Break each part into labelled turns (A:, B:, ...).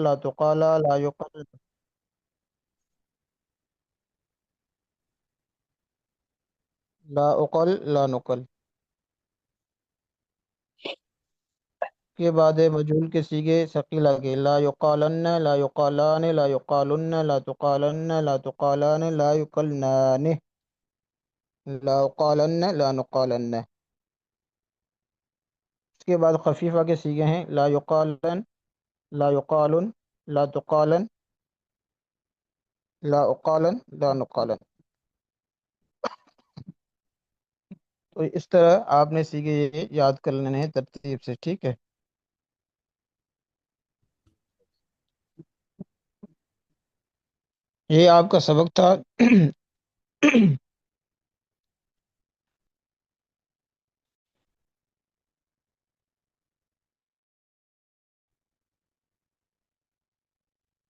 A: لا تقال لا يقل. لا اقل لا نقل. کے بعد مجہول کے سیغے ثقیل آگے لا یقالن لا یقالان لا یقالن لا تقالن لا تقالان لا یقلنان لا اقالن لا نقالن. اس کے بعد خفیفہ کے سیغے ہیں لا یقالن لا یقالن لا تقالن لا اقالن لا نقالن. تو اس طرح آپ نے سیغے یہ یاد کر لینے ہیں ترتیب سے، ٹھیک ہے؟ یہ آپ کا سبق تھا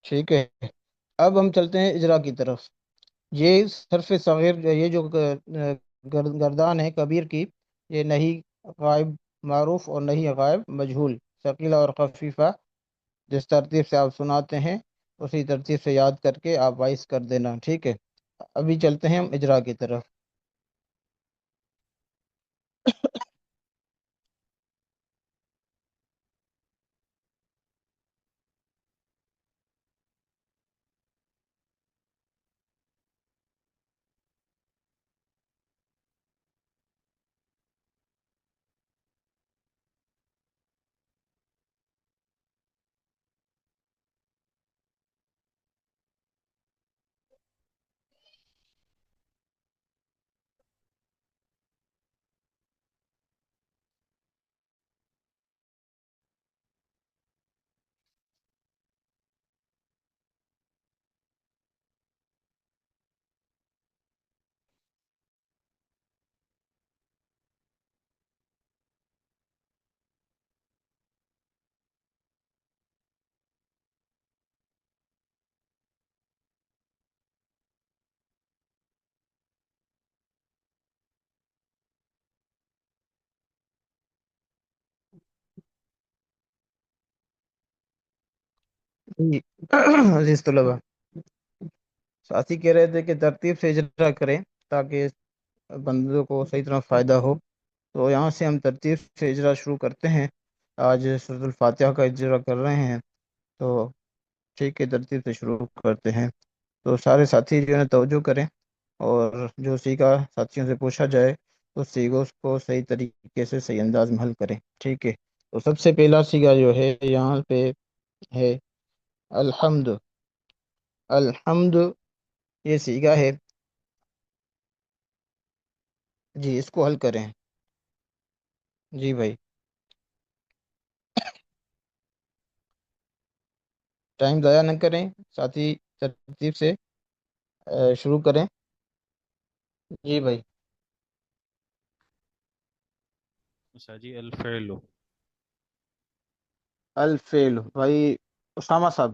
A: ٹھیک ہے، اب ہم چلتے ہیں اجرا کی طرف. یہ حرف صغیر یہ جو گردان ہے کبیر کی، یہ نہیں غائب معروف اور نہیں غائب مجہول، ثقیلہ اور خفیفہ جس ترتیب سے آپ سناتے ہیں اسی ترتیب سے یاد کر کے آپ وائس کر دینا، ٹھیک ہے؟ ابھی چلتے ہیں ہم اجرا کی طرف. جی عزیز طلبہ، ساتھی کہہ رہے تھے کہ ترتیب سے اجرا کریں تاکہ بندوں کو صحیح طرح فائدہ ہو. تو یہاں سے ہم ترتیب سے اجرا شروع کرتے ہیں. آج سورۃ الفاتحہ کا اجرا کر رہے ہیں، تو ٹھیک ہے ترتیب سے شروع کرتے ہیں. تو سارے ساتھی جو ہے توجہ کریں، اور جو سیکھا ساتھیوں سے پوچھا جائے تو سیگوں کو صحیح طریقے سے صحیح انداز میں حل کریں، ٹھیک ہے؟ تو سب سے پہلا سیگا جو ہے یہاں پہ ہے الحمد. الحمد یہ سیگا ہے. جی اس کو حل کریں. جی بھائی، ٹائم ضائع نہ کریں، ساتھی ترتیب سے شروع کریں. جی بھائی.
B: اچھا جی، الفعل.
A: الفعل بھائی اسامہ صاحب.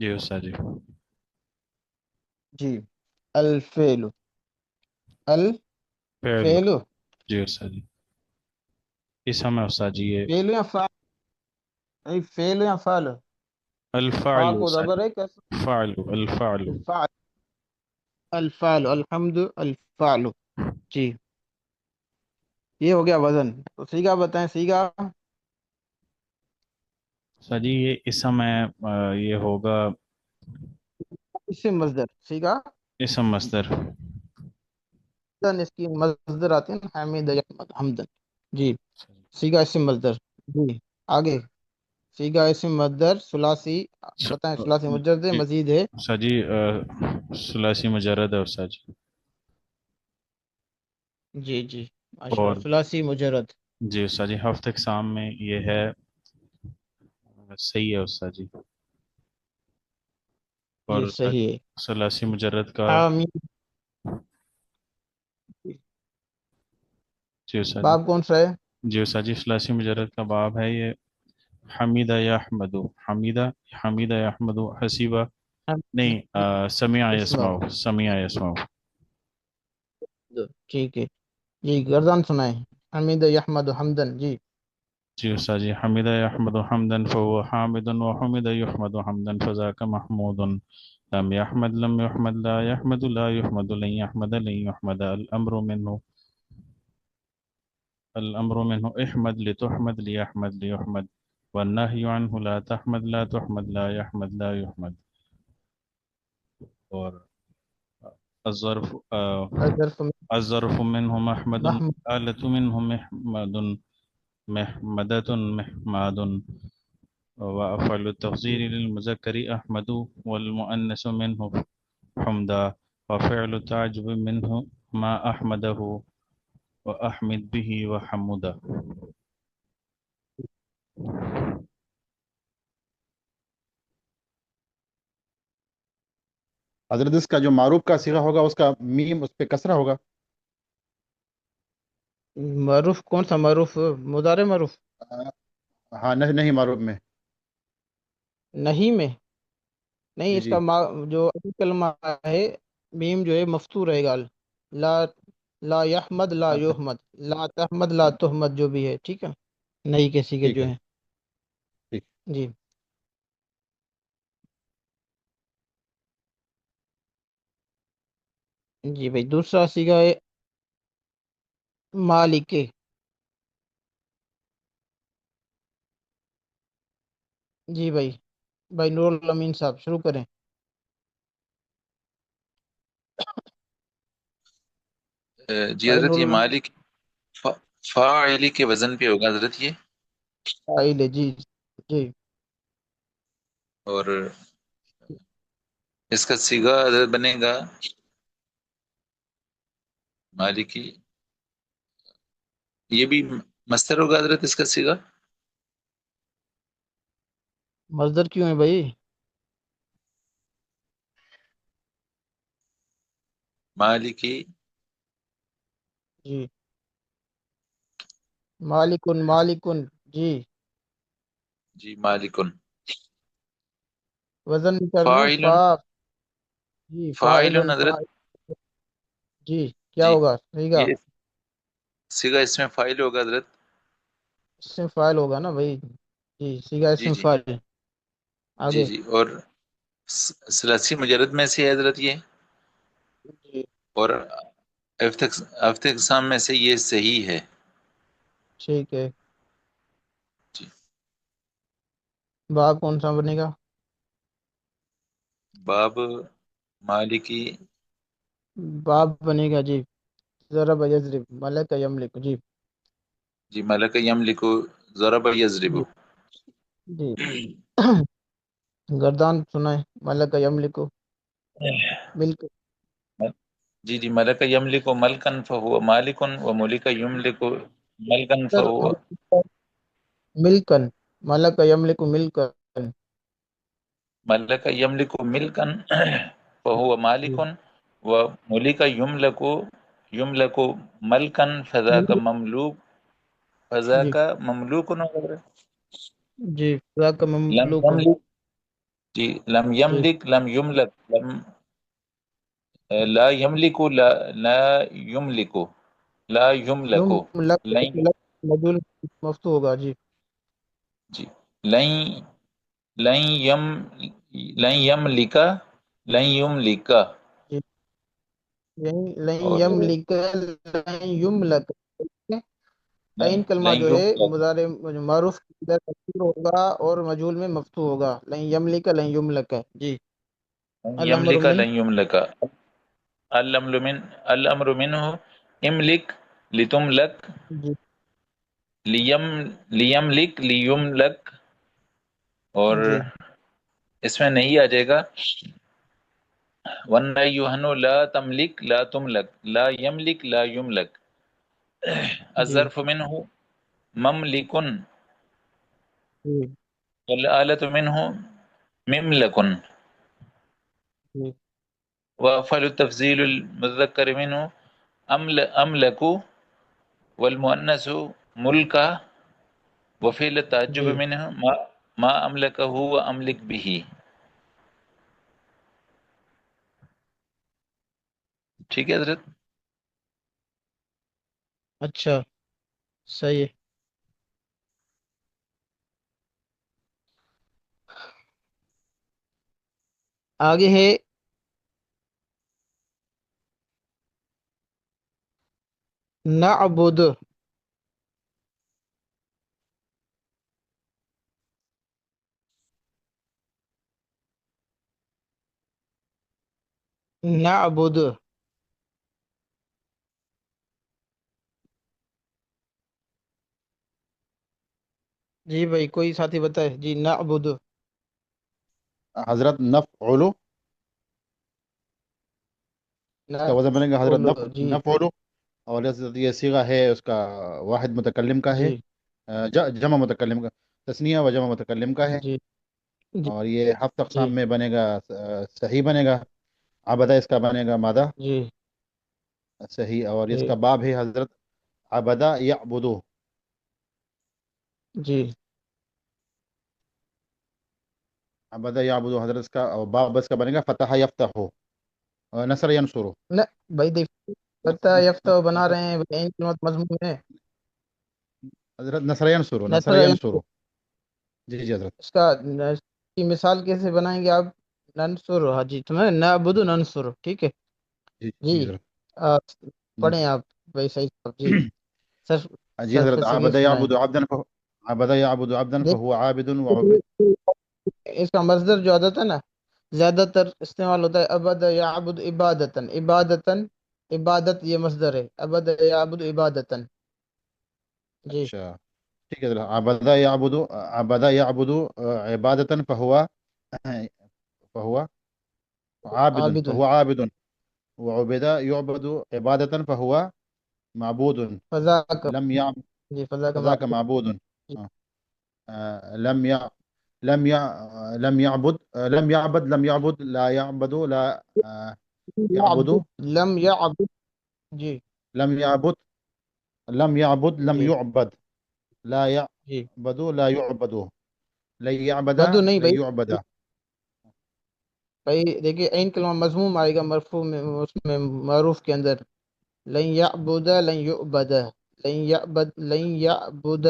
B: جی استاد جی.
A: جی الفعل.
B: فعل.
A: الفعل.
B: جی استاد جی. اسم ہے استاد جی یہ.
A: فعل یا فعل؟ نہیں، فعل یا فعل؟ فا
B: الفعل
A: کو
B: استاد
A: زبر
B: جی.
A: ہے کیسے؟
B: فعل الفعل.
A: الفعل. الفعل الحمد الفعل. جی یہ ہو گیا وزن. تو سیگا بتائیں، سیگا.
B: استاد جی یہ اسم ہے، یہ ہوگا
A: اس سے مصدر سیگا.
B: اسم مصدر.
A: اس کی مصدر آتے ہیں حمید یحمد حمدن. جی سیگا اسم مصدر. جی آگے سیگا اسم مصدر ثلاثی. بتائیں ثلاثی مجرد ہے
B: جی
A: مزید ہے؟
B: استاد جی، ثلاثی مجرد ہے استاد جی.
A: جی جی ماشاء
B: اور
A: اللہ ثلاثی مجرد.
B: جی استاد جی ہفت اقسام میں یہ ہے، صحیح ہے استاد جی.
A: یہ
B: اور
A: صحیح ہے.
B: ثلاثی مجرد کا.
A: حامد.
B: جی استاد جی.
A: باب کون سا ہے؟
B: جی استاد جی ثلاثی مجرد کا باب ہے یہ. حمیدہ یحمد. حمیدہ. حمیدہ یحمد حسیبہ. نہیں، سمیع
A: اسماء.
B: یسمعو. سمیع یسمعو.
A: ٹھیک ہے. جی گردان سنائیں. حمید احمد حمدن. جی
B: جی استاد جی، حمد يحمد حمدا فهو حامد، وحمد يحمد حمدا فذاك محمود. لم يحمد لم يحمد لا يحمد لا يحمد لن يحمد لن يحمد. الأمر منه احمد لتحمد ليحمد ليحمد. والنهي عنه لا تحمد لا تحمد لا يحمد لا يحمد. اور الظرف
A: الظرف من
B: الظرف منه محمد،
A: محمود.
B: الآلة منه محمد، محمدة محماد. وأفعل التفضيل
A: جی
B: للمذكر أحمد، والمؤنث منه حمدا. وفعل التعجب منه ما أحمده، وأحمد به وحمدا.
C: حضرت اس کا جو معروف کا صیغہ ہوگا اس کا میم اس پہ کسرہ ہوگا.
A: معروف کون سا معروف؟ مضارع معروف
C: ہاں نہیں نہیں معروف میں.
A: نہیں میں نہیں،
C: جی
A: اس کا
C: جی
A: جو اصل کلمہ ہے، میم جو ہے مفتوح رہے گا. لا لا یحمد لا
C: اچھا
A: یحمد، لا تحمد لا تحمد جو بھی ہے، ٹھیک ہے. نہیں کسی کے
C: ٹھیک
A: جو
C: ہے
A: ہیں.
C: ٹھیک.
A: جی جی بھائی، دوسرا سیگا ہے مالک. جی بھائی، بھائی نور الامین صاحب شروع کریں.
D: جی
A: بھائی
D: حضرت،
A: نور
D: یہ
A: الامین
D: مالک فاعلی کے وزن پہ ہوگا حضرت یہ.
A: قائل ہے. جی جی
D: اور اس کا صیغہ حضرت بنے گا مالکی. یہ بھی مصدر ہوگا حضرت اس کا صیغہ.
A: مصدر کیوں ہے بھائی؟
D: مالکی.
A: جی مالکن مالکن. جی
D: جی مالکن.
A: وزن کر لوں
D: فاعل.
A: فا. جی
D: فاعل
A: فاعلن
D: حضرت.
A: فاعل. جی کیا
D: جی
A: ہوگا صحیح گا؟
D: یہ صیغہ اس میں فاعل ہوگا حضرت.
A: اس میں فاعل ہوگا نا بھائی. جی سیگا اس
D: جی
A: میں
D: جی
A: فاعل.
D: جی
A: آگے.
D: جی. اور ثلاثی مجرد میں سے ہے حضرت یہ.
A: جی
D: اور ہفتے اقسام میں سے یہ صحیح ہے.
A: ٹھیک ہے.
D: جی.
A: باب کون سا بنے گا؟
D: باب مالکی.
A: باب بنے گا جی ضرب یضرب ملک یملک. جی
D: جی ملک یملکو ضرب یضرب.
A: جی جی گردان سنائے ملک یملک ملک.
D: جی جی ملک یملک ملکن فہو مالکن و ملک یملک ملکن
A: سر
D: فہو.
A: ملکن ملک یملک ملکن.
D: ملک یملک ملکن فہو
A: جی
D: مالکن و ملک یملک ملکن فذاک مملوک.
A: جی
D: فذاک مملوک وغیرہ.
A: جی ذاک
D: لم
A: مملوک.
D: یملک. جی لم
A: جی
D: یملک لم یملک لا یملک لا یملک لا یملک
A: یم لک
D: لن.
A: مدول مفتوح ہوگا. جی
D: جی لن لن یم لن یملک لن یملک.
A: جی یہی لن
D: اور
A: یملک لن یملک.
D: لن
A: عین کلمہ
D: لن
A: جو ہے
D: یملک
A: مضارع معروف کے اندر مفتوح ہوگا اور مجهول میں مفتوح ہوگا. لن یملک لن یملک. جی
D: لن
A: الامر
D: یملک
A: من.
D: لن یملک. الامر منه املک لتملک
A: جی
D: لیم لیملک لیملک. اور
A: جی
D: اس میں نہیں آ جائے گا ون یوہن لا تملک لا تملک لا یملک لا یملک.
A: جی
D: الظرف منه مملکن
A: جی
D: والآلة منه مملک.
A: جی
D: وأفعل التفضيل المذكر منه أملك، والمؤنث ملكا. وفعل التعجب
A: جی
D: منه ما أملكه وأملك به. ٹھیک ہے حضرت.
A: اچھا صحیح ہے. آگے ہے نعبد. نعبد. جی بھائی کوئی ساتھی بتائے جی. نعبد.
C: حضرت نفعل، اس کا وزن بنے گا حضرت
A: نعبد. جی
C: نفعل. اور یہ صیغہ ہے اس کا واحد متکلم کا ہے،
A: جی
C: جمع متکلم کا، تثنیہ و جمع متکلم کا ہے.
A: جی جی
C: اور یہ ہفت
A: جی
C: اقسام میں بنے گا صحیح بنے گا. عبدہ اس کا بنے گا مادہ
A: جی
C: صحیح. اور اس
A: جی
C: کا باب ہے حضرت عبدہ یعبدو.
A: جی.
C: عبدہ یعبدو حضرت اس کا اور باب اس کا بنے گا فتح یفتح ہو، نصر ینصرو.
A: نہ بھائی دیکھ پتہ یافتہ بنا رہے ہیں بھائی، این کلمات مضمون ہے.
C: حضرت نصر ینصرو، نصر
A: نصر
C: ینصرو. جی جی حضرت.
A: اس کا اس کی مثال کیسے بنائیں گے آپ؟ ننصر. ہاں جی تمہیں نعبد ننصر. ٹھیک ہے
C: جی
A: جی.
C: جی حضرت. جی
A: پڑھیں آپ بھائی صحیح صاحب. جی سر.
C: جی
A: سر
C: حضرت.
A: صحیح
C: عبد
A: سنائیں.
C: يعبد عبدا عبد يعبد عبدا فهو عابد
A: اس کا مصدر جو عادت ہے نا زیادہ تر استعمال ہوتا ہے عبد یعبد عبادتن. عبادتن عبادت یہ مصدر ہے. عبد یعبد عبادتن. جی
C: اچھا ٹھیک ہے حضرت. عبد يعبد عبادة فهو عابد،
A: عابد.
C: فهو عابد. وعبد يعبد عبادة فهو معبود.
A: فذاک.
C: لم يعبد
A: جی فذاک
C: فذاك
A: معبود.
C: معبود.
A: جی.
C: آه. لم يع لم يع لم يعبد لم يعبد لا يعبد لا
A: يعبد
C: يعبد.
A: لم يعبد. جی
C: لم يعبد لم يعبد لم
A: جی
C: يعبد لا
A: جی.
C: يعبد لا يعبد لن يعبد
A: بدو نہیں
C: لن
A: بھائی.
C: يعبد.
A: بھائی دیکھیے عین کلمہ مضموم آئے گا مرفوع میں، اس میں معروف کے اندر. لن يعبد لن يعبد. لن يعبد لن يعبد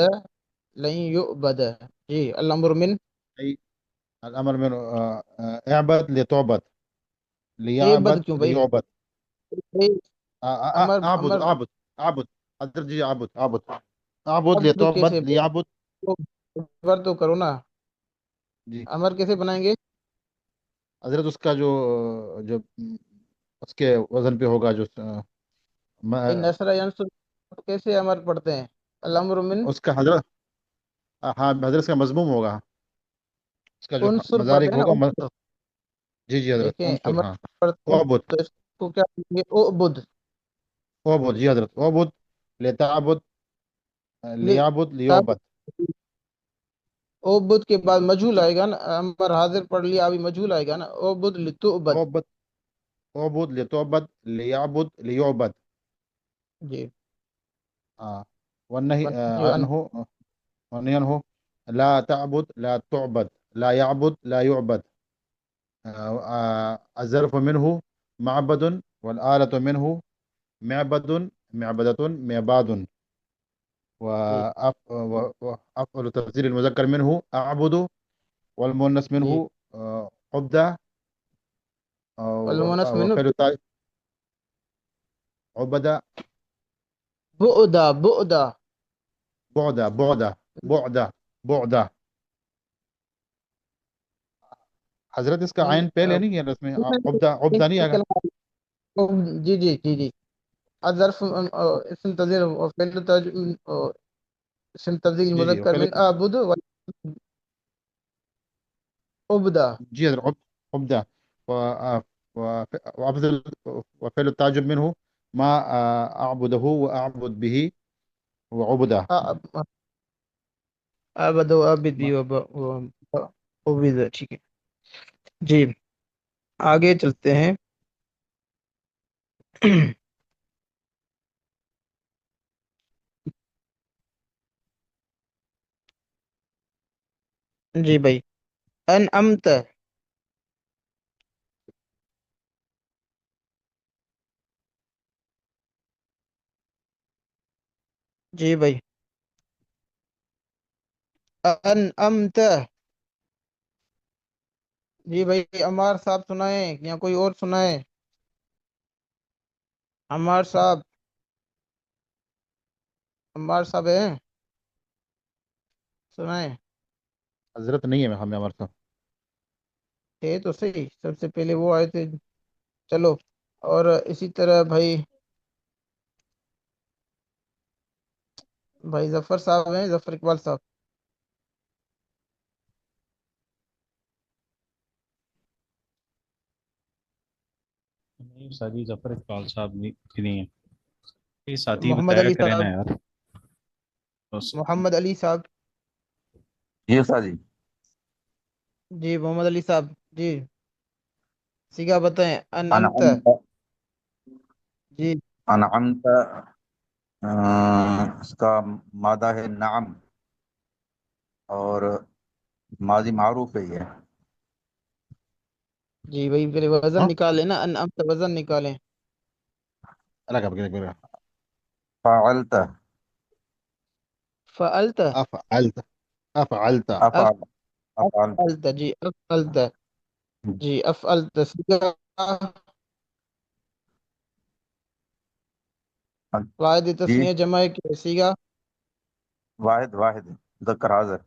A: لن يعبد. جی الامر من.
C: أي الأمر من اعبد لتعبد،
A: اے بد
C: ليعبد
A: کیوں بھائی؟
C: ليعبد.
A: اے امر
C: أعبد
A: امر
C: أعبد أعبد حضرت جی. أعبد أعبد أعبد
A: عبد
C: لتعبد
A: کیسے؟
C: ليعبد.
A: بر تو کرو نا.
C: جی
A: امر کیسے بنائیں گے؟
C: حضرت اس کا جو اس کے وزن پہ ہوگا جو
A: بھائی نصر ینصر کیسے امر پڑھتے ہیں؟ الامر من
C: اس کا حضرت، ہاں حضرت اس کا مضموم ہوگا، اس کا جو
A: انصر پڑھتے
C: مضارع
A: ہیں نا
C: ہوگا
A: انصر.
C: جی جی حضرت.
A: دیکھیں
C: انصر،
A: امر
C: ہاں.
A: پڑھتے ہیں
C: اعبد
A: تو اس کو کیا کہیں گے؟ اعبد.
C: اعبد. جی حضرت. اعبد لتعبد ليعبد
A: تب
C: ليعبد.
A: عبد کے بعد مجھول آئے گا نا. امر حاضر پڑھ لیا ابھی مجھول آئے گا نا. عبد لتعبد.
C: اعبد اعبد لتعبد ليعبد ليعبد.
A: جی
C: والنهي
A: جو
C: عنه، والنهي عنه لا تعبد لا تعبد لا يعبد لا يعبد. الظرف منه معبد، والآلة منه معبد معبدة معباد.
A: جی
C: وأفعل تفسير المذكر منه أعبد، والمؤنث
A: جی.
C: منه عبدة.
A: والمونس من
C: وفعل عبدة.
A: بعدا بعدا.
C: بعدة بعدة بعدة بعدة. حضرت اس کا عین پہلے نہیں ہے اس میں عبدہ عبدہ نہیں آئے گا.
A: جی جی جی جی. الظرف اسم تفضیل وفعل اسم تفضیل
C: جی جی
A: مذکر
C: پہلے.
A: من اعبد عبدا.
C: جی حضرت. عبدة. وأفضل وفعل التعجب منه ما أعبده وأعبد به وعبده.
A: عبد و عبد بھی عبد. ٹھیک ہے جی. آگے چلتے ہیں. جی بھائی. انعمت. جی بھائی. انعمت. جی بھائی عمار صاحب سنائیں یا کوئی اور سنائے؟ عمار صاحب، عمار صاحب ہیں؟ سنائیں۔
C: حضرت نہیں ہے ہمیں ہمارے ساتھ.
A: تھے تو صحیح، سب سے پہلے وہ آئے تھے۔ چلو، اور اسی طرح بھائی ظفر صاحب ہیں، ظفر اقبال صاحب؟
B: نہیں سادی ظفر اقبال صاحب نہیں ہیں. یہ ساتھی
A: محمد
B: بتایا
A: علی
B: کرے نا
A: صاحب،
B: یار بس.
A: محمد علی صاحب؟
D: جی استاد جی.
A: جی محمد علی صاحب، جی سیگا بتائیں۔ انعمت؟
D: انعمت.
A: جی
D: انعمت اس کا مادہ ہے نعم، اور ماضی معروف ہے یہ.
A: جی بھائی پہلے وزن
C: ہاں
A: نکالیں نا، انعمت وزن نکالیں۔
C: الگ اب
D: فعلت.
A: فعلت؟
C: افعلت. افعلت.
A: اف
D: افعل. افعلت.
A: افعلت، جی افعلت، جی افعلت سیگا واحد
D: جی
A: تسنیہ جمع کے سیگا؟
D: واحد. واحد مذکر حاضر.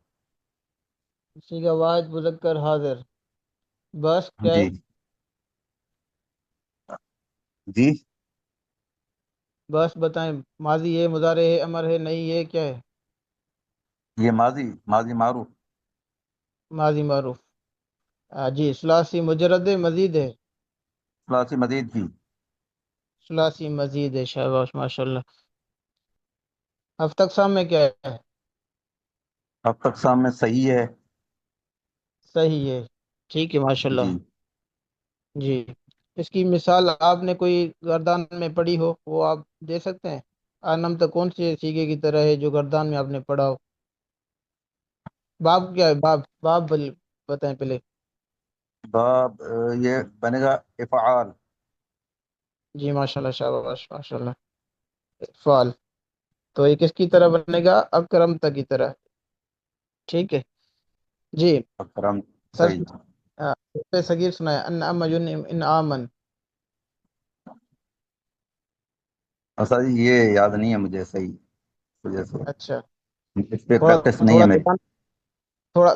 A: سیگا واحد مذکر حاضر، بس کیا ہے؟
D: جی جی.
A: بس بتائیں، ماضی ہے، مضارع ہے، امر ہے، نہیں ہے، کیا ہے؟
D: یہ ماضی. ماضی معروف.
A: ماضی معروف، جی ثلاثی مجرد ہے، مزید ہے؟
D: ثلاثی مزید کی.
A: ثلاثی مزید ہے، شاباش ماشاء اللہ۔ ہفتہ اقسام میں کیا ہے؟
D: اب تک سامنے صحیح ہے.
A: صحیح ہے، ٹھیک ہے ماشاء اللہ۔
D: جی.
A: جی، اس کی مثال آپ نے کوئی گردان میں پڑھی ہو وہ آپ دے سکتے ہیں؟ نم تو کون سے سیگے کی طرح ہے جو گردان میں آپ نے پڑھا ہو؟ باب کیا ہے؟ باب باب بتائیں پہلے۔
D: باب یہ بنے گا افعال.
A: جی ماشاء اللہ، شاباش ماشاء اللہ، فعال۔ تو یہ کس کی طرح بنے گا؟ اکرمتا کی طرح، ٹھیک ہے جی۔
D: اکرم.
A: سر
D: صحیح.
A: صغیر سنائے، ان ام ینعم ان آمن؟
D: اصل یہ یاد نہیں ہے مجھے صحیح، اس وجہ سے
A: اچھا،
D: اس پہ
A: تھوڑا
D: پریکٹس نہیں ہے
A: تھوڑا
D: میری.
A: زبان،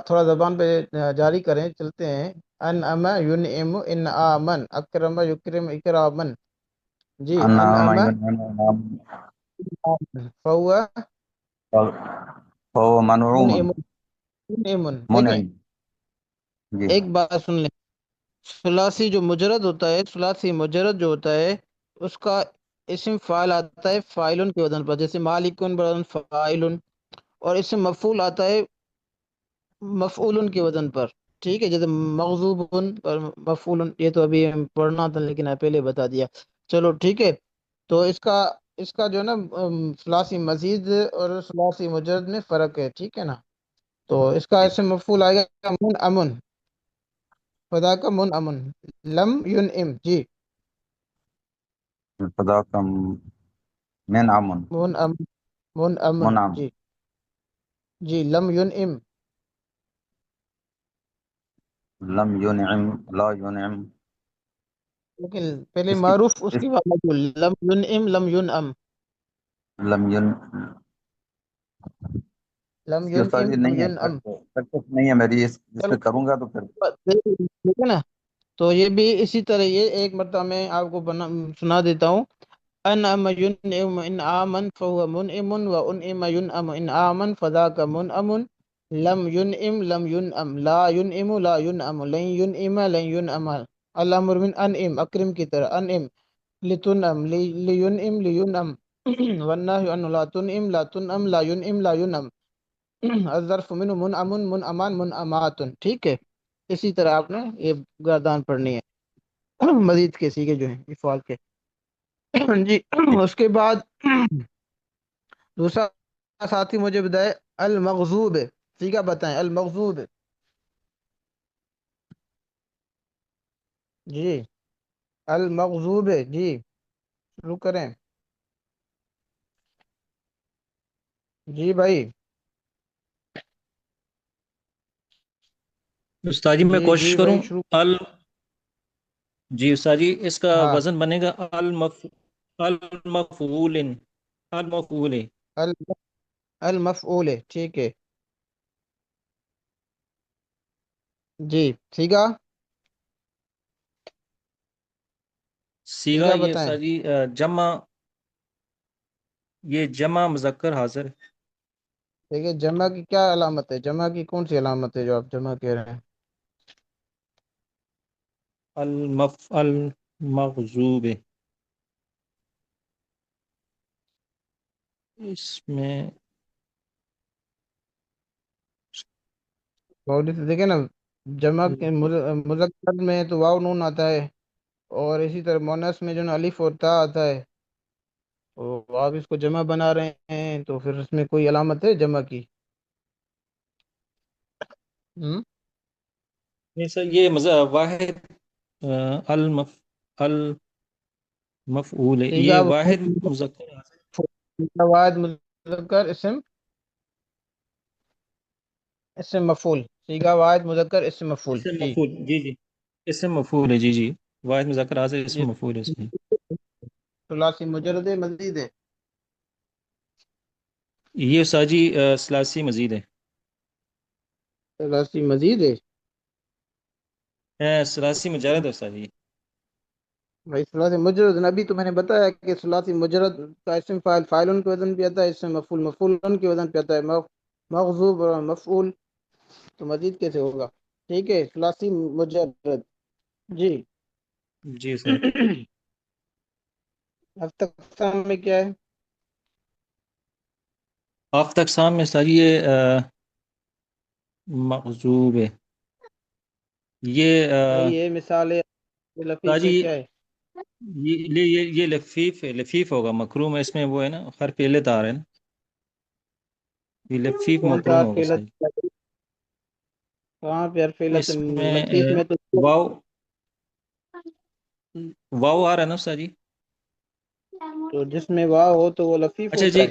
A: تھوڑا زبان پہ جاری کریں، چلتے ہیں۔ ان اما ینعم ان آمن، اکرم یکرم اکرامن، جی ان
D: انعام
A: اما
D: ینعم
A: فہو
D: فهو منعوم.
A: منعم، منعم دیکھیں،
D: منعم. جی.
A: ایک بات سن لیں، ثلاثی جو مجرد ہوتا ہے، ثلاثی مجرد جو ہوتا ہے اس کا اسم فاعل آتا ہے فاعلن کے وزن پر، جیسے مالکن بر فاعلن، اور اسم مفعول آتا ہے مفعول کے وزن پر، ٹھیک ہے، جیسے مغضوب پر مفعول، یہ تو ابھی ہم پڑھنا تھا لیکن آپ پہلے بتا دیا، چلو ٹھیک ہے۔ تو اس کا جو ہے نا ثلاثی مزید اور ثلاثی مجرد میں فرق ہے، ٹھیک ہے نا؟ تو اس کا
D: جی.
A: اسم مفعول آئے گا من امن، خدا کا من امن، لم ینعم، جی
D: خدا کا منعم.
A: من امن، من امن،
D: منعم.
A: جی جی لم ینعم،
D: لم ينعم. لا ينعم.
A: لیکن پہلے
D: اس کی
A: معروف اس
D: اس
A: کی بعد مجهول، لم ینعم لم ینعم،
D: لم ين
A: لم
D: اس کی استاد
A: ینعم
D: جی
A: لم
D: نہیں ہے،
A: ینعم،
D: پریکٹس نہیں ہے میری، اس
A: چلو
D: پہ کروں گا تو پھر.
A: ٹھیک ہے نا؟ تو یہ بھی اسی طرح، یہ ایک مرتبہ میں آپ کو سنا دیتا ہوں۔ انعم ينعم ان آمن فهو منعم وانعم ينعم ان آمن فذاك منعم، لم ينعم لم ينعم، لا ينعم لا ينعم، لن ينعم لن ينعم، الامر من انعم، اکرم کی طرح انعم، لتنعم لينعم لينعم، والنهي عنه لا تنعم لا تنعم لا ينعم لا ينعم، الظرف منه منعم منعمان منعمات، ٹھیک ہے؟ اسی طرح آپ نے یہ گردان پڑھنی ہے، مزید کے سیگے جو ہیں افعال کے، جی۔ اس کے بعد دوسرا ساتھی مجھے بتائے، المغضوب سیگا بتائیں، المغضوب، جی المغضوب، جی شروع کریں، جی بھائی
E: استاد جی میں
A: جی
E: کوشش
A: جی
E: کروں.
A: وہی شروع.
E: ال جی استاد جی اس کا
A: ہاں
E: وزن بنے گا المفعول. المفعول.
A: ال- المفعول ہے، ٹھیک ہے. جی سیگا.
E: سیگا
A: سیگا
E: یہ
A: بتائیں.
E: استاد جی جمع. یہ جمع مذکر حاضر.
A: ٹھیک ہے، جمع کی کیا علامت ہے؟ جمع کی کون سی علامت ہے جو آپ جمع کہہ رہے ہیں؟
E: المغضوب. اس میں
A: بہت سے دیکھیں نا، جمع کے مذکر میں تو واو نون آتا ہے، اور اسی طرح مونس میں جو نا الف اور تا آتا ہے. تو آپ اس کو جمع بنا رہے ہیں تو پھر اس میں کوئی علامت ہے جمع کی؟ ہم؟
E: نہیں سر یہ واحد المفعول ہے
A: سیگا
E: یہ واحد مذکر حاضر.
A: واحد مذکر اسم، اسم مفعول. سیگا واحد مذکر اسم مفعول،
E: اسم
A: جی.
E: مفعول جی جی. اسم مفعول ہے جی جی. واحد مذکر حاضر
A: جی
E: اسم مفعول ہے اس میں.
A: ثلاثی مجرد ہے، مزید ہے؟
E: یہ استاد جی ثلاثی مزید ہے.
A: ثلاثی مزید ہے.
E: ثلاثی مجرد ہے استاد جی.
A: بھائی ثلاثی مجرد، ابھی تو میں نے بتایا کہ ثلاثی مجرد کا اسم فاعل فاعلن کے وزن پہ آتا ہے، اسم مفعول مفعولن کے وزن پہ آتا ہے، مغضوب اور مفعول. تو مزید کیسے ہوگا؟ ٹھیک ہے، ثلاثی مجرد. جی.
E: جی سر.
A: اب تک میں کیا ہے؟
E: آفتہ اقسام میں استاد جی یہ مغضوب ہے. یہ
A: وہی ہے مثال ہے.
E: استاد
A: لفیف
E: جی
A: میں کیا ہے؟
E: یہ لفیف ہے. لفیف ہوگا مکروم ہے اس میں وہ ہے نا حرف علت آ رہا ہے نا. یہ لفیف
A: کون سا
E: مکروم
A: حرف
E: ہوگا
A: علت؟
E: استاد جی.
A: کہاں پہ حرف علت؟
E: اس میں
A: لطیف میں تو
E: واو واو آ رہا ہے نا استاد جی.
A: تو جس میں واو ہو تو وہ لفیف
E: اچھا
A: ہوتا
E: جی
A: ہے.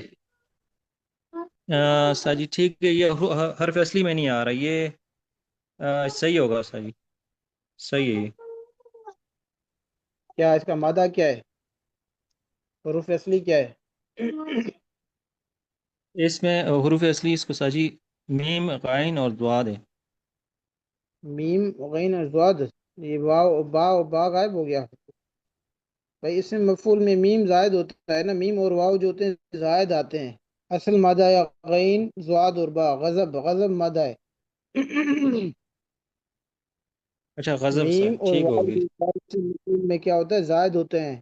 E: استاد جی ٹھیک ہے یہ حرف اصلی میں نہیں آ رہا یہ صحیح ہوگا استاد جی. صحیح ہے یہ.
A: کیا اس کا مادہ کیا ہے؟ حروف اصلی کیا ہے؟
E: اس میں حروف اصلی اس کو استاد جی میم غین اور ضاد ہے.
A: میم غین اور ضاد. یہ واو با غائب ہو گیا. بھائی اس میں مفعول میں میم زائد ہوتا ہے نا، میم اور واو جو ہوتے ہیں زائد آتے ہیں. اصل مادہ ہے غین ضاد اور با. غضب، غضب مادہ ہے.
E: اچھا غضب
A: میم
E: صاحب
A: اور
E: ٹھیک
A: واو
E: ہوگی.
A: مفعول میں کیا ہوتا ہے؟ زائد ہوتے ہیں.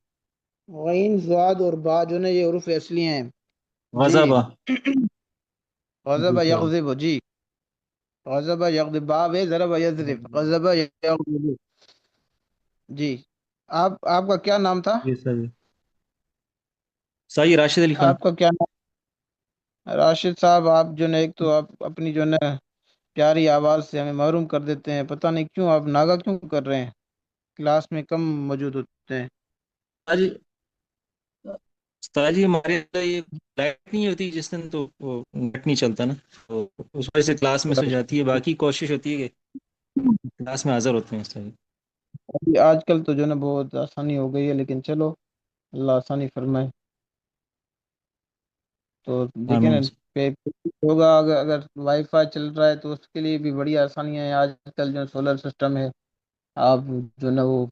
A: غین ضاد اور با جو نا یہ حروف اصلی ہیں. جی.
E: غضب.
A: غضب
E: جی سر.
A: یغضب، جی. غضب یغضب باب ہے، ضرب یضرب، غضب یغضب. جی. آپ کا کیا نام تھا؟
E: جی سر. سائی راشد علی خان.
A: آپ کا کیا نام؟ راشد صاحب، آپ جو ہے ایک تو آپ اپنی جو ہے پیاری آواز سے ہمیں محروم کر دیتے ہیں، پتہ نہیں کیوں آپ ناگا کیوں کر رہے ہیں؟ کلاس میں کم موجود ہوتے ہیں.
E: استاد جی استاد جی ہمارے یہاں یہ لائٹ نہیں ہوتی جس دن تو وہ نیٹ نہیں چلتا نا تو اس وجہ سے کلاس میں ہو جاتی ہے. باقی کوشش ہوتی ہے کہ کلاس میں حاضر ہوتے ہیں استاد جی.
A: ابھی آج کل تو جو ہے نا بہت آسانی ہو گئی ہے، لیکن چلو اللہ آسانی فرمائے. تو دیکھیں نا،
E: آمین.
A: ہوگا اگر وائی فائی چل رہا ہے تو اس کے لیے بھی بڑی آسانیاں ہیں. آج کل جو سولر سسٹم ہے، آپ جو نا وہ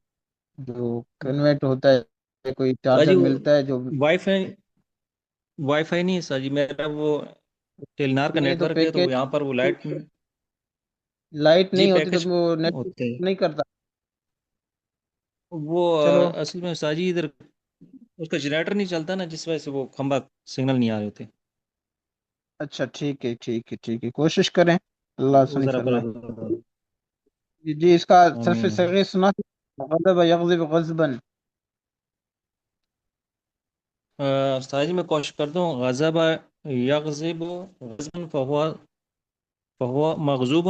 A: جو کنورٹ ہوتا ہے، کوئی
E: استاد جی
A: چارجر ملتا ہے جو
E: وائی فائی نہیں ہے استاد جی. میرا وہ ٹیلنار کا
A: یہ
E: نیٹ
A: تو
E: ورک ہے تو
A: پیکج
E: یہاں پر وہ لائٹ
A: لائٹ
E: جی
A: نہیں ہوتی تو
E: پیکج
A: وہ نیٹ
E: ہوتے ہیں.
A: نہیں کرتا.
E: وہ
A: چلو
E: اصل میں استاد جی ادھر اس کا جنریٹر نہیں چلتا نا جس وجہ سے وہ کھمبا سگنل نہیں آ رہے ہوتے.
A: اچھا، ٹھیک ہے ٹھیک ہے ٹھیک ہے، کوشش کریں اللہ
E: وہ
A: آسانی
E: ذرا
A: فرمائے.
E: برابر.
A: جی جی، اس کا صرف
E: آمین.
A: صغیر سنا. غضب یغضب غضبا.
E: استاد جی میں کوشش کرتا ہوں. غضب یغضب غضبا فهو مغضوب.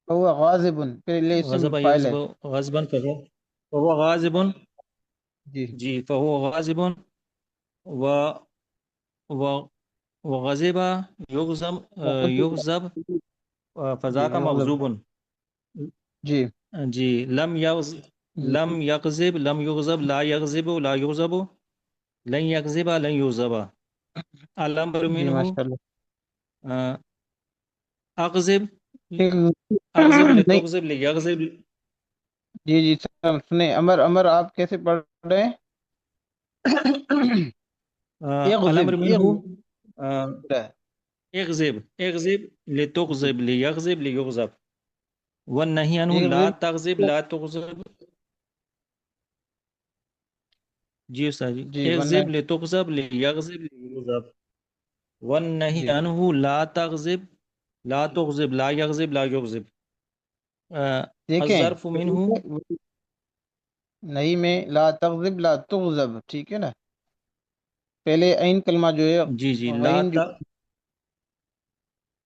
A: هو غاضب، پھر لے اسم
E: غضب
A: فاعل
E: یغضب
A: ہے.
E: غضبا فهو غاضب.
A: جی.
E: جی فهو غاضب و و وغضب يغضب
A: غضب،
E: يغضب
A: جی
E: فذاك
A: یغضب.
E: مغضوب.
A: جی
E: جی لم یغضب لم یغضب لا یغضب لا یغضب لن یغضب لن یغضب الامر
A: جی
E: منه
A: ماشاء اللہ.
E: اغضب اغضب
A: نہیں
E: لتغضب لیغضب
A: جی جی سر سنیں، امر امر آپ کیسے پڑھ رہے ہیں؟
E: الامر
A: اغضب
E: منه
A: اغضب ہے.
E: اغضب اغضب لتغضب لیغضب لیغضب والنهي عنه لا
A: اغضب
E: تغضب لا تغضب. جی استاد جی
A: جی ورنہ
E: اغضب لتغضب لیغضب لیغضب والنهي
A: جی
E: عنه لا تغضب لا تغضب لا يغضب لا يغضب.
A: دیکھیں
E: الظرف منه
A: نہیں میں لا تغضب لا تغضب، ٹھیک ہے نا. پہلے عین کلمہ جو ہے،
E: جی جی
A: غین جو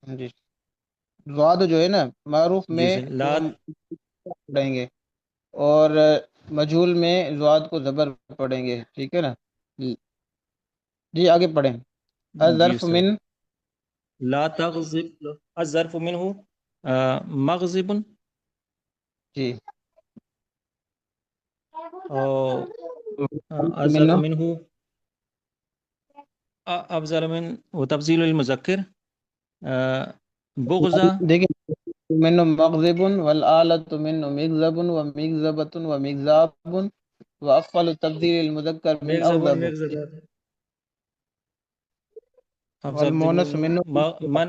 A: جی زواد جو ہے نا معروف
E: جی
A: میں
E: سر لا
A: وہ پڑھیں گے، اور مجہول میں زواد کو زبر پڑھیں گے، ٹھیک ہے نا. جی آگے پڑھیں.
E: جی
A: الظرف
E: استاد
A: من
E: لا تغضب الظرف منه مغضب
A: جی
E: او الظرف
A: منه
E: منه افضل من وتفضيل المذكر بغضة.
A: دیکھیں منه مغضب والآلة منه مغضب ومغضبة ومغضاب وأفضل تبديل المذكر من
E: مغضب
A: أغضب
E: مغضبات افضل
A: والمؤنث منه
E: من
A: ما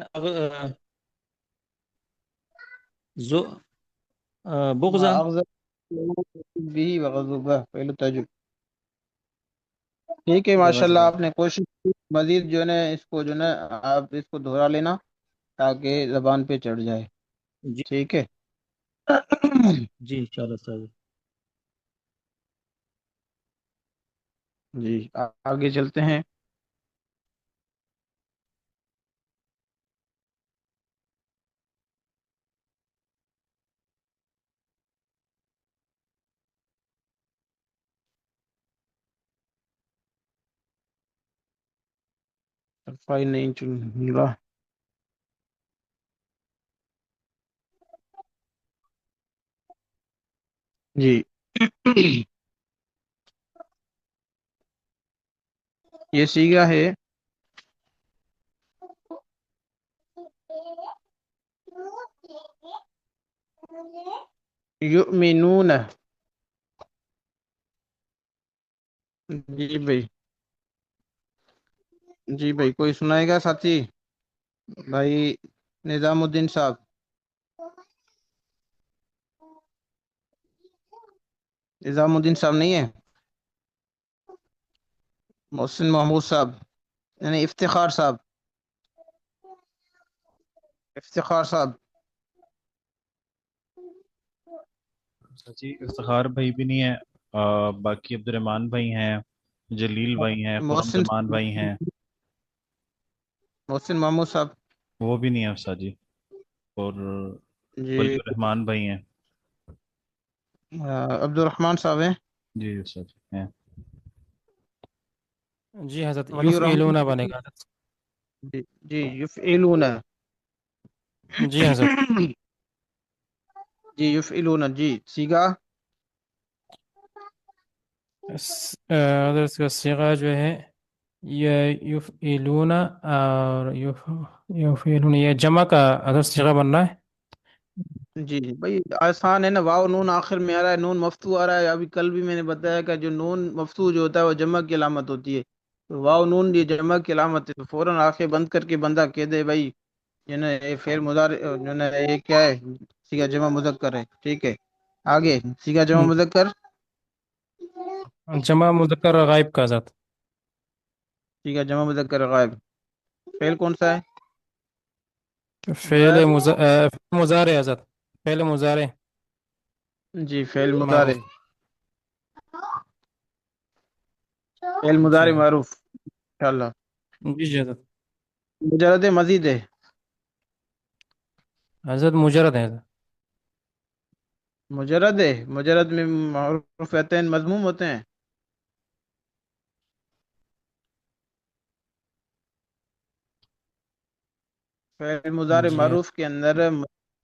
E: بغضة.
A: أغضب به وغضبه فعل تجب. ٹھیک ہے ماشاء اللہ،
E: غضبة.
A: آپ نے کوشش کی. مزید جو ہے نا اس کو جو ہے نا آپ اس کو دہرا لینا تاکہ زبان پہ چڑھ جائے،
E: جی
A: ٹھیک ہے.
E: جی انشاءاللہ استاد.
A: جی آگے چلتے ہیں. صفائی نہیں چل رہا. جی یہ سیگا ہے یؤمنون. جی بھائی، جی بھائی کوئی سنائے گا ساتھی؟ بھائی نظام الدین صاحب. نظام الدین صاحب نہیں ہے؟ محسن محمود صاحب، یعنی افتخار صاحب. افتخار صاحب
B: جی افتخار بھائی بھی نہیں ہے، باقی عبد الرحمان بھائی ہیں، جلیل بھائی ہیں، خرم
A: محسن
B: زمان بھائی ہیں.
A: محسن محمود صاحب.
B: وہ بھی نہیں ہے استاد جی. اور ولی
A: جی
B: الرحمان بھائی ہیں.
A: عبد الرحمان صاحب ہیں.
B: جی استاد جی ہیں.
F: جی حضرت
A: ولی الرحمان
F: یفعلون بنے گا حضرت.
A: جی جی یفعلون.
F: جی حضرت.
A: جی یفعلون جی سیگا.
F: حضرت اس کا صیغہ جو ہے یہ یفعلون اور یفعلون یہ جمع کا حضرت صیغہ بن رہا ہے.
A: جی بھائی آسان ہے نا، واو نون آخر میں آ رہا ہے، نون مفتو آ رہا ہے. ابھی کل بھی میں نے بتایا کہ جو نون مفتو جو ہوتا ہے وہ جمع کی علامت ہوتی ہے. تو واو نون یہ جمع کی علامت ہے، تو فوراً آنکھیں بند کر کے بندہ کہہ دے بھائی جو نا یہ فعل مضارع جو نا یہ کیا ہے، سیگا جمع مذکر ہے، ٹھیک ہے. آگے سیگا جمع مذکر.
F: جمع مذکر غائب کا حضرت.
A: سیگا جمع مذکر غائب. فعل کون سا ہے؟
F: فعل
A: زبیر.
F: مضارع حضرت. فعل مضارع
A: جی فعل مضارع.
F: معروف.
A: فعل
F: جی
A: مضارع
F: حضرت.
A: معروف انشاءاللہ.
F: جی جی حضرت.
A: مجرد مزید ہے.
F: حضرت مجرد ہے حضرت.
A: مجرد ہے، مجرد میں معروفیتین مضموم ہوتے ہیں. فعل مضارع
F: جی
A: معروف کے اندر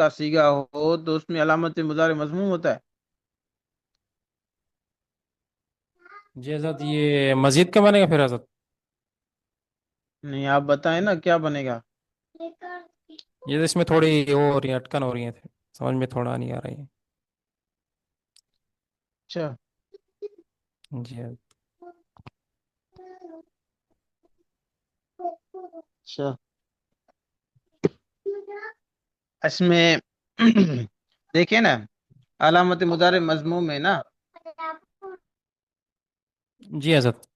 A: کا سیگا ہو تو اس میں علامت مضارع مضموم ہوتا ہے؟
F: جی حضرت یہ مزید کا بنے گا پھر حضرت؟
A: نہیں، آپ بتائیں نا کیا بنے گا؟
F: یہ اس میں تھوڑی وہ ہو رہی ہے، اٹکن ہو رہی ہے، سمجھ میں تھوڑا نہیں آ رہی ہے.
A: اچھا،
F: جی حضرت.
A: اچھا. اس میں دیکھیں نا، علامت مضارع مضموم ہے نا.
F: جی حضرت.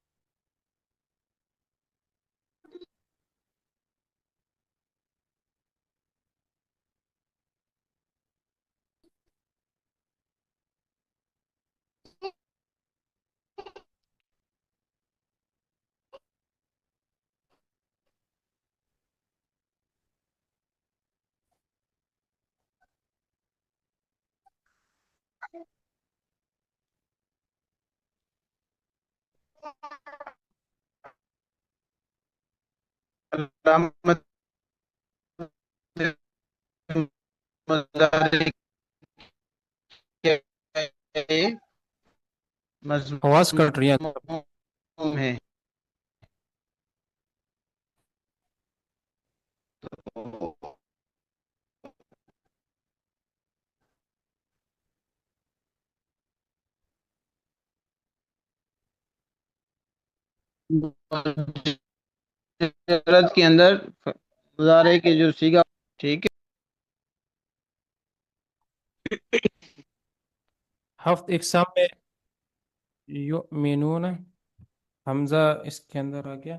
A: علامت مضارع کے
F: آواز کٹ رہی ہے.
A: مضموم ہے. رد کے اندر مضارع کے جو سیگا، ٹھیک
F: ہفت اقسام میں یؤمنون، حمزہ اس کے اندر آ گیا.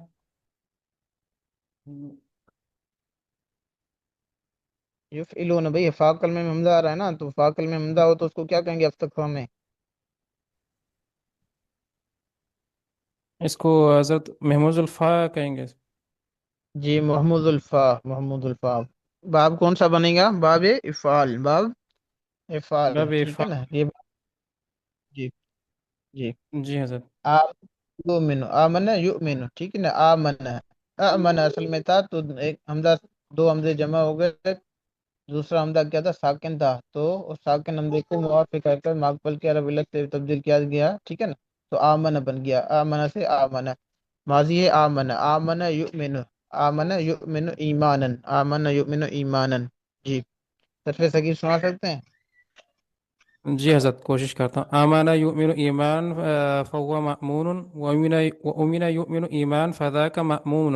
A: یفعلون. بھئی فاقل میں حمزہ آ رہا ہے نا، تو فاقل میں حمزہ ہو تو اس کو کیا کہیں گے استقفا میں؟
F: اس کو حضرت محمود الفا کہیں گے.
A: جی، محمود الفا. محمود الفا. باب کون سا بنے گا؟ باب افعال. باب افعال،
F: باب
A: ٹھیک ہے
F: افعال.
A: نا یہ. جی. جی.
F: جی حضرت.
A: یؤمن، آمن یؤمن، ٹھیک ہے نا. آمن، آمن اصل میں تھا تو ایک حمزہ، دو حمزے جمع ہو گئے. دوسرا حمزہ کیا تھا؟ ساکن تھا، تو اس ساکن حمزے کو موافق کر کر ماقبل کے عرب علت سے تبدیل کیا گیا، ٹھیک ہے نا. تو آمن بن گیا. آمن سے آمن، ماضی ہے آمن. آمن یؤمن، آمن یؤمن ایمانا، آمن یؤمن ایمانا. جی، صرف سگیر سنا سکتے ہیں؟
F: جی حضرت کوشش کرتا ہوں. آمن یؤمن ایمان فهو مأمون، وأمن یؤمن ایمان فذاک مأمون.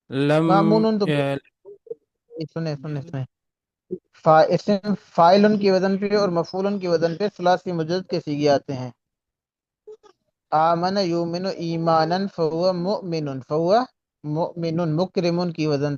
F: لم
A: مامون تو سنیں سنیں سنیں، اسم فاعل کی وزن پہ اور مفعول کی وزن پہ ثلاثی مجرد کے سیغے آتے ہیں. آمن یؤمن ایمانا فہو مؤمن، فہو مؤمن. مکرمن کی وزن